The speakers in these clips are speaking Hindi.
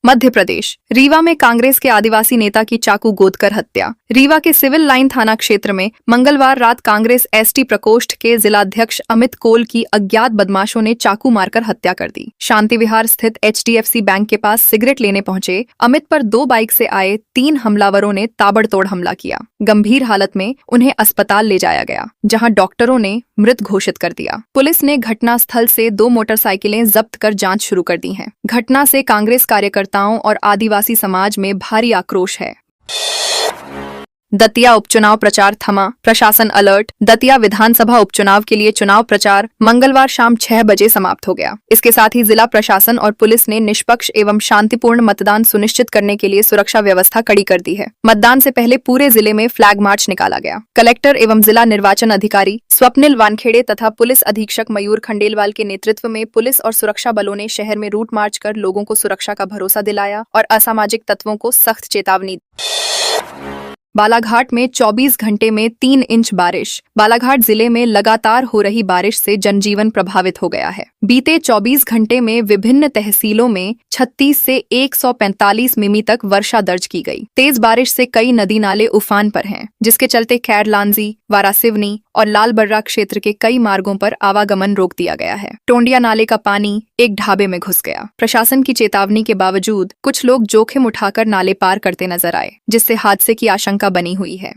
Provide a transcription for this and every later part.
मध्य प्रदेश रीवा में कांग्रेस के आदिवासी नेता की चाकू गोदकर हत्या। रीवा के सिविल लाइन थाना क्षेत्र में मंगलवार रात कांग्रेस एसटी प्रकोष्ठ के जिलाध्यक्ष अमित कोल की अज्ञात बदमाशों ने चाकू मारकर हत्या कर दी। शांति विहार स्थित HDFC बैंक के पास सिगरेट लेने पहुंचे अमित पर 2 बाइक से आए 3 हमलावरों ने ताबड़तोड़ हमला किया। गंभीर हालत में उन्हें अस्पताल ले जाया गया, जहां डॉक्टरों ने मृत घोषित कर दिया। पुलिस ने घटना स्थल से 2 मोटरसाइकिलें जब्त कर जांच शुरू कर दी है। घटना से कांग्रेस कार्यकर्ताओं और आदिवासी समाज में भारी आक्रोश है। दतिया उपचुनाव प्रचार थमा, प्रशासन अलर्ट। दतिया विधानसभा उपचुनाव के लिए चुनाव प्रचार मंगलवार शाम 6 बजे समाप्त हो गया। इसके साथ ही जिला प्रशासन और पुलिस ने निष्पक्ष एवं शांतिपूर्ण मतदान सुनिश्चित करने के लिए सुरक्षा व्यवस्था कड़ी कर दी है। मतदान से पहले पूरे जिले में फ्लैग मार्च निकाला गया। कलेक्टर एवं जिला निर्वाचन अधिकारी स्वप्निल वानखेड़े तथा पुलिस अधीक्षक मयूर खंडेलवाल के नेतृत्व में पुलिस और सुरक्षा बलों ने शहर में रूट मार्च कर लोगों को सुरक्षा का भरोसा दिलाया और असामाजिक तत्वों को सख्त चेतावनी। बालाघाट में 24 घंटे में 3 इंच बारिश। बालाघाट जिले में लगातार हो रही बारिश से जनजीवन प्रभावित हो गया है। बीते 24 घंटे में विभिन्न तहसीलों में 36 से 145 मिमी तक वर्षा दर्ज की गई। तेज बारिश से कई नदी नाले उफान पर हैं, जिसके चलते खैरलांजी, वारासिवनी और लालबर्रा क्षेत्र के कई मार्गों पर आवागमन रोक दिया गया है। टोंडिया नाले का पानी एक ढाबे में घुस गया। प्रशासन की चेतावनी के बावजूद कुछ लोग जोखिम उठाकर नाले पार करते नजर आए, जिससे हादसे की आशंका बनी हुई है।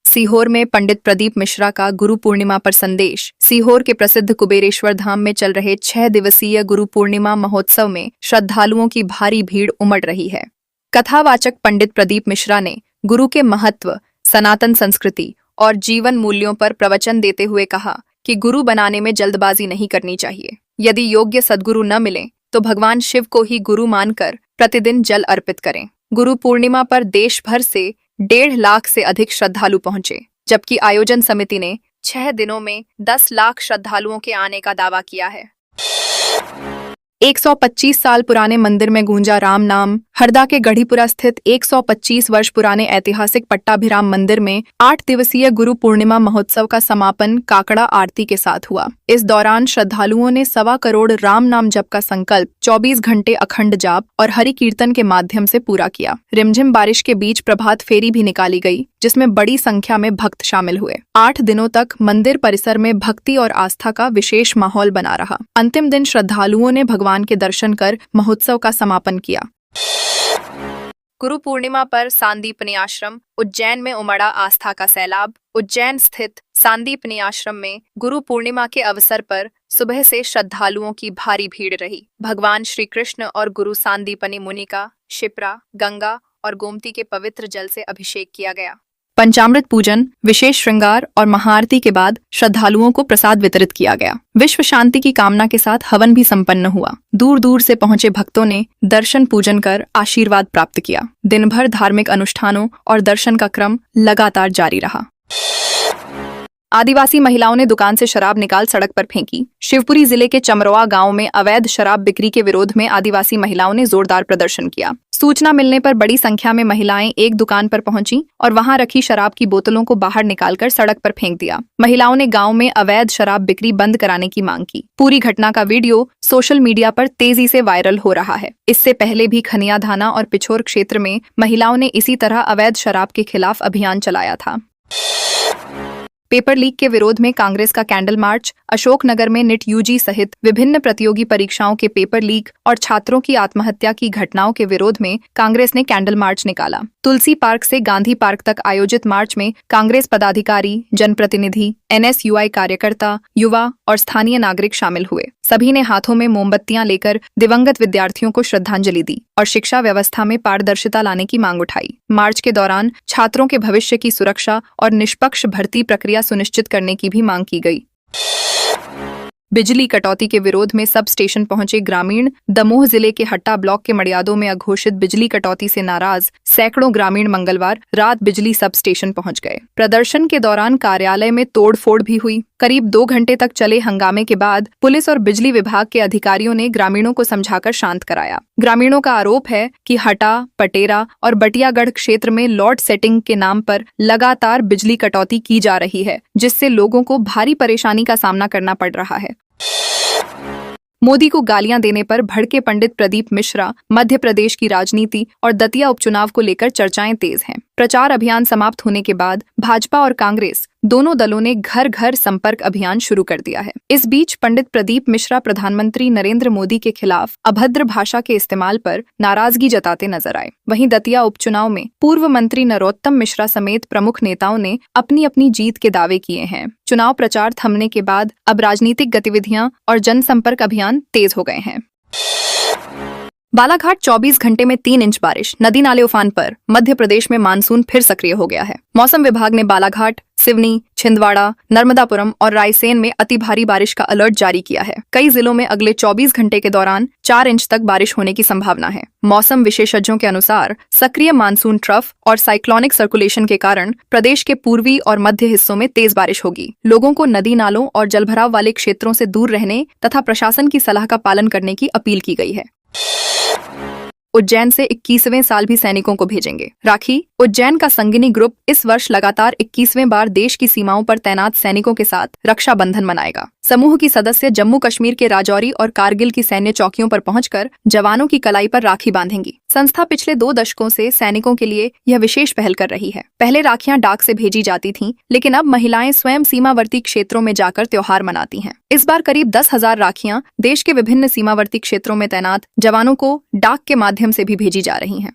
सीहोर में पंडित प्रदीप मिश्रा का गुरु पूर्णिमा पर संदेश। सीहोर के प्रसिद्ध कुबेरेश्वर धाम में चल रहे 6 दिवसीय गुरु पूर्णिमा महोत्सव में श्रद्धालुओं की भारी भीड़ उमड़ रही है। कथावाचक पंडित प्रदीप मिश्रा ने गुरु के महत्व, सनातन संस्कृति और जीवन मूल्यों पर प्रवचन देते हुए कहा कि गुरु बनाने में जल्दबाजी नहीं करनी चाहिए। यदि योग्य सद्गुरु न मिले तो भगवान शिव को ही गुरु मानकर प्रतिदिन जल अर्पित करें। गुरु पूर्णिमा पर देश भर से 1.5 लाख से अधिक श्रद्धालु पहुंचे, जबकि आयोजन समिति ने 6 दिनों में 10 लाख श्रद्धालुओं के आने का दावा किया है। 125 साल पुराने मंदिर में गूंजा राम नाम। हरदा के गढ़ीपुरा स्थित 125 वर्ष पुराने ऐतिहासिक पट्टाभिराम मंदिर में 8 दिवसीय गुरु पूर्णिमा महोत्सव का समापन काकड़ा आरती के साथ हुआ। इस दौरान श्रद्धालुओं ने 1.25 करोड़ राम नाम जप का संकल्प 24 घंटे अखंड जाप और हरि कीर्तन के माध्यम से पूरा किया। रिमझिम बारिश के बीच प्रभात फेरी भी निकाली गई, जिसमें बड़ी संख्या में भक्त शामिल हुए। 8 दिनों तक मंदिर परिसर में भक्ति और आस्था का विशेष माहौल बना रहा। अंतिम दिन श्रद्धालुओं ने भगवान के दर्शन कर महोत्सव का समापन किया। गुरु पूर्णिमा पर सांदीपनी आश्रम। उज्जैन में उमड़ा आस्था का सैलाब। उज्जैन स्थित सांदीपनी आश्रम में गुरु पूर्णिमा के अवसर पर सुबह से श्रद्धालुओं की भारी भीड़ रही। भगवान श्री कृष्ण और गुरु सांदीपनी मुनि का शिप्रा, गंगा और गोमती के पवित्र जल से अभिषेक किया गया। पंचामृत पूजन, विशेष श्रृंगार और महाआरती के बाद श्रद्धालुओं को प्रसाद वितरित किया गया। विश्व शांति की कामना के साथ हवन भी संपन्न हुआ। दूर दूर से पहुंचे भक्तों ने दर्शन पूजन कर आशीर्वाद प्राप्त किया। दिन भर धार्मिक अनुष्ठानों और दर्शन का क्रम लगातार जारी रहा। आदिवासी महिलाओं ने दुकान से शराब निकाल सड़क पर फेंकी। शिवपुरी जिले के चमरोआ गांव में अवैध शराब बिक्री के विरोध में आदिवासी महिलाओं ने जोरदार प्रदर्शन किया। सूचना मिलने पर बड़ी संख्या में महिलाएं एक दुकान पर पहुंची और वहां रखी शराब की बोतलों को बाहर निकालकर सड़क पर फेंक दिया। महिलाओं ने गांव में अवैध शराब बिक्री बंद कराने की मांग की। पूरी घटना का वीडियो सोशल मीडिया पर तेजी से वायरल हो रहा है। इससे पहले भी खनिया धाना और पिछोर क्षेत्र में महिलाओं ने इसी तरह अवैध शराब के खिलाफ अभियान चलाया था। पेपर लीक के विरोध में कांग्रेस का कैंडल मार्च। अशोकनगर में नीट यूजी सहित विभिन्न प्रतियोगी परीक्षाओं के पेपर लीक और छात्रों की आत्महत्या की घटनाओं के विरोध में कांग्रेस ने कैंडल मार्च निकाला। तुलसी पार्क से गांधी पार्क तक आयोजित मार्च में कांग्रेस पदाधिकारी, जनप्रतिनिधि, NSUI कार्यकर्ता, युवा और स्थानीय नागरिक शामिल हुए। सभी ने हाथों में मोमबत्तियां लेकर दिवंगत विद्यार्थियों को श्रद्धांजलि दी और शिक्षा व्यवस्था में पारदर्शिता लाने की मांग उठाई। मार्च के दौरान छात्रों के भविष्य की सुरक्षा और निष्पक्ष भर्ती प्रक्रिया सुनिश्चित करने की भी मांग की गई। बिजली कटौती के विरोध में सब स्टेशन पहुंचे ग्रामीण। दमोह जिले के हट्टा ब्लॉक के मड़ियादों में अघोषित बिजली कटौती से नाराज सैकड़ों ग्रामीण मंगलवार रात बिजली सब स्टेशन पहुंच गए। प्रदर्शन के दौरान कार्यालय में तोड़फोड़ भी हुई। करीब 2 घंटे तक चले हंगामे के बाद पुलिस और बिजली विभाग के अधिकारियों ने ग्रामीणों को समझाकर शांत कराया। ग्रामीणों का आरोप है कि हटा, पटेरा और बटियागढ़ क्षेत्र में लोड सेटिंग के नाम पर लगातार बिजली कटौती की जा रही है, जिससे लोगों को भारी परेशानी का सामना करना पड़ रहा है। मोदी को गालियां देने पर भड़के पंडित प्रदीप मिश्रा, मध्य प्रदेश की राजनीति और दतिया उपचुनाव को लेकर चर्चाएं तेज हैं। प्रचार अभियान समाप्त होने के बाद भाजपा और कांग्रेस दोनों दलों ने घर घर संपर्क अभियान शुरू कर दिया है। इस बीच पंडित प्रदीप मिश्रा प्रधानमंत्री नरेंद्र मोदी के खिलाफ अभद्र भाषा के इस्तेमाल पर नाराजगी जताते नजर आए। वहीं दतिया उपचुनाव में पूर्व मंत्री नरोत्तम मिश्रा समेत प्रमुख नेताओं ने अपनी अपनी जीत के दावे किए हैं। चुनाव प्रचार थमने के बाद अब राजनीतिक गतिविधियां और जनसंपर्क अभियान तेज हो गए हैं। बालाघाट 24 घंटे में 3 इंच बारिश, नदी नाले उफान पर, मध्य प्रदेश में मानसून फिर सक्रिय हो गया है। मौसम विभाग ने बालाघाट, सिवनी, छिंदवाड़ा, नर्मदापुरम और रायसेन में अति भारी बारिश का अलर्ट जारी किया है। कई जिलों में अगले 24 घंटे के दौरान 4 इंच तक बारिश होने की संभावना है। मौसम विशेषज्ञों के अनुसार सक्रिय मानसून ट्रफ और साइक्लोनिक सर्कुलेशन के कारण प्रदेश के पूर्वी और मध्य हिस्सों में तेज बारिश होगी। लोगों को नदी नालों और जलभराव वाले क्षेत्रों से दूर रहने तथा प्रशासन की सलाह का पालन करने की अपील की गई है। उज्जैन से 21वें साल भी सैनिकों को भेजेंगे राखी। उज्जैन का संगिनी ग्रुप इस वर्ष लगातार 21वें बार देश की सीमाओं पर तैनात सैनिकों के साथ रक्षाबंधन मनाएगा। समूह की सदस्य जम्मू कश्मीर के राजौरी और कारगिल की सैन्य चौकियों पर पहुंचकर जवानों की कलाई पर राखी बांधेंगी। संस्था पिछले 2 दशकों से सैनिकों के लिए यह विशेष पहल कर रही है। पहले राखियां डाक से भेजी जाती थीं, लेकिन अब महिलाएं स्वयं सीमावर्ती क्षेत्रों में जाकर त्योहार मनाती हैं। इस बार करीब 10,000 राखियां देश के विभिन्न सीमावर्ती क्षेत्रों में तैनात जवानों को डाक के माध्यम से भी भेजी जा रही हैं।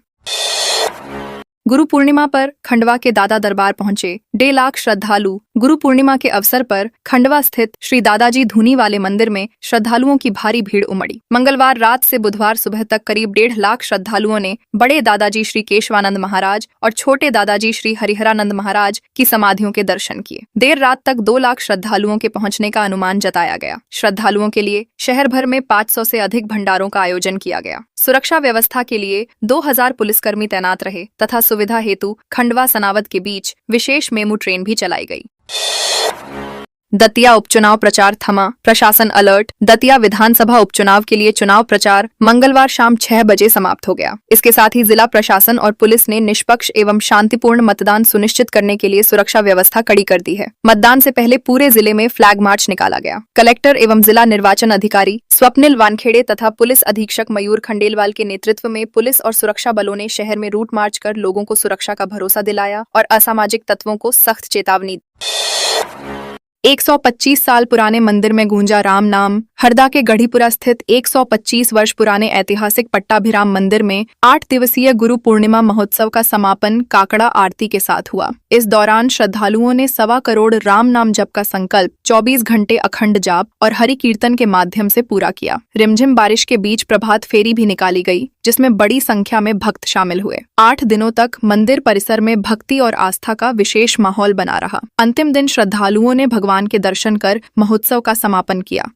गुरु पूर्णिमा पर खंडवा के दादा दरबार पहुंचे 1.5 लाख श्रद्धालु। गुरु पूर्णिमा के अवसर पर खंडवा स्थित श्री दादाजी धूनी वाले मंदिर में श्रद्धालुओं की भारी भीड़ उमड़ी। मंगलवार रात से बुधवार सुबह तक करीब 1.5 लाख श्रद्धालुओं ने बड़े दादाजी श्री केशवानंद महाराज और छोटे दादाजी श्री हरिहरानंद महाराज की समाधियों के दर्शन किए। देर रात तक 2 लाख श्रद्धालुओं के पहुंचने का अनुमान जताया गया। श्रद्धालुओं के लिए शहर भर में 500 से अधिक भंडारों का आयोजन किया गया। सुरक्षा व्यवस्था के लिए 2000 पुलिसकर्मी तैनात रहे तथा सुविधा हेतु खंडवा सनावद के बीच विशेष मेमू ट्रेन भी चलाई गई। दतिया उपचुनाव प्रचार थमा, प्रशासन अलर्ट। दतिया विधानसभा उपचुनाव के लिए चुनाव प्रचार मंगलवार शाम 6 बजे समाप्त हो गया। इसके साथ ही जिला प्रशासन और पुलिस ने निष्पक्ष एवं शांतिपूर्ण मतदान सुनिश्चित करने के लिए सुरक्षा व्यवस्था कड़ी कर दी है। मतदान से पहले पूरे जिले में फ्लैग मार्च निकाला गया। कलेक्टर एवं जिला निर्वाचन अधिकारी स्वप्निल वानखेड़े तथा पुलिस अधीक्षक मयूर खंडेलवाल के नेतृत्व में पुलिस और सुरक्षा बलों ने शहर में रूट मार्च कर लोगों को सुरक्षा का भरोसा दिलाया और असामाजिक तत्वों को सख्त चेतावनी। 125 साल पुराने मंदिर में गूंजा राम नाम। हरदा के गढ़ीपुरा स्थित 125 वर्ष पुराने ऐतिहासिक पट्टाभिराम मंदिर में 8 दिवसीय गुरु पूर्णिमा महोत्सव का समापन काकड़ा आरती के साथ हुआ। इस दौरान श्रद्धालुओं ने 1.25 करोड़ राम नाम जप का संकल्प 24 घंटे अखंड जाप और हरि कीर्तन के माध्यम से पूरा किया। रिमझिम बारिश के बीच प्रभात फेरी भी निकाली गई, जिसमें बड़ी संख्या में भक्त शामिल हुए। 8 दिनों तक मंदिर परिसर में भक्ति और आस्था का विशेष माहौल बना रहा। अंतिम दिन श्रद्धालुओं ने भगवान के दर्शन कर महोत्सव का समापन किया।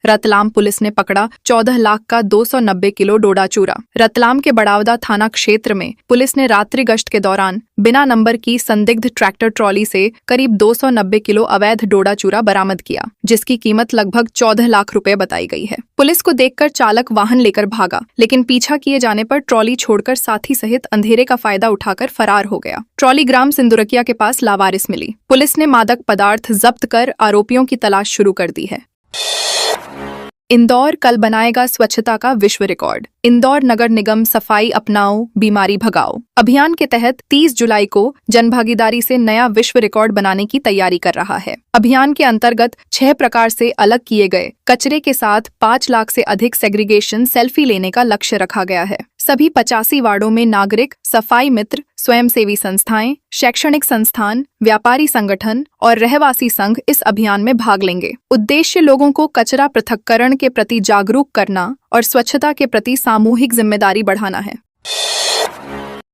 रतलाम पुलिस ने पकड़ा 14 लाख का 290 किलो डोडा चूरा। रतलाम के बड़ावदा थाना क्षेत्र में पुलिस ने रात्रि गश्त के दौरान बिना नंबर की संदिग्ध ट्रैक्टर ट्रॉली से करीब 290 किलो अवैध डोडा चूरा बरामद किया, जिसकी कीमत लगभग 14 लाख रुपए बताई गई है। पुलिस को देखकर चालक वाहन लेकर भागा, लेकिन पीछा किए जाने पर ट्रॉली छोड़कर साथी सहित अंधेरे का फायदा उठाकर फरार हो गया। ट्रॉली ग्राम सिंदुरकिया के पास लावारिस मिली। पुलिस ने मादक पदार्थ जब्त कर आरोपियों की तलाश शुरू कर दी है। इंदौर कल बनाएगा स्वच्छता का विश्व रिकॉर्ड। इंदौर नगर निगम सफाई अपनाओ बीमारी भगाओ अभियान के तहत 30 जुलाई को जनभागीदारी से नया विश्व रिकॉर्ड बनाने की तैयारी कर रहा है। अभियान के अंतर्गत 6 प्रकार से अलग किए गए कचरे के साथ 5 लाख से अधिक सेग्रीगेशन सेल्फी लेने का लक्ष्य रखा गया है। सभी 85 वार्डों में नागरिक, सफाई मित्र, स्वयंसेवी संस्थाएं, शैक्षणिक संस्थान, व्यापारी संगठन और रहवासी संघ इस अभियान में भाग लेंगे। उद्देश्य लोगों को कचरा पृथक्करण के प्रति जागरूक करना और स्वच्छता के प्रति सामूहिक जिम्मेदारी बढ़ाना है।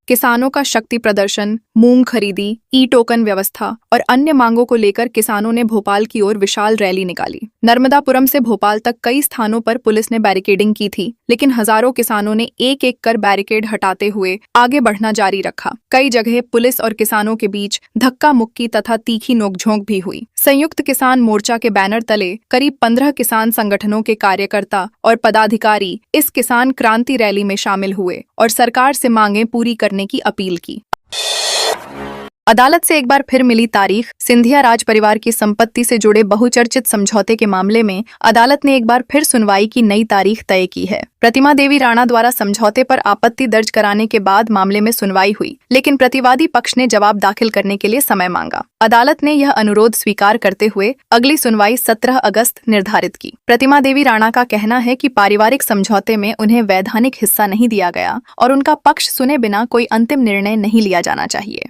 किसानों का शक्ति प्रदर्शन, मूंग खरीदी, ई टोकन व्यवस्था और अन्य मांगों को लेकर किसानों ने भोपाल की ओर विशाल रैली निकाली। नर्मदापुरम से भोपाल तक कई स्थानों पर पुलिस ने बैरिकेडिंग की थी, लेकिन हजारों किसानों ने एक एक कर बैरिकेड हटाते हुए आगे बढ़ना जारी रखा। कई जगह पुलिस और किसानों के बीच धक्का मुक्की तथा तीखी नोकझोंक भी हुई। संयुक्त किसान मोर्चा के बैनर तले करीब 15 किसान संगठनों के कार्यकर्ता और पदाधिकारी इस किसान क्रांति रैली में शामिल हुए और सरकार से मांगें पूरी करने की अपील की। अदालत से एक बार फिर मिली तारीख। सिंधिया राज परिवार की संपत्ति से जुड़े बहुचर्चित समझौते के मामले में अदालत ने एक बार फिर सुनवाई की नई तारीख तय की है। प्रतिमा देवी राणा द्वारा समझौते पर आपत्ति दर्ज कराने के बाद मामले में सुनवाई हुई, लेकिन प्रतिवादी पक्ष ने जवाब दाखिल करने के लिए समय मांगा। अदालत ने यह अनुरोध स्वीकार करते हुए अगली सुनवाई 17 अगस्त निर्धारित की। प्रतिमा देवी राणा का कहना है कि पारिवारिक समझौते में उन्हें वैधानिक हिस्सा नहीं दिया गया और उनका पक्ष सुने बिना कोई अंतिम निर्णय नहीं लिया जाना चाहिए।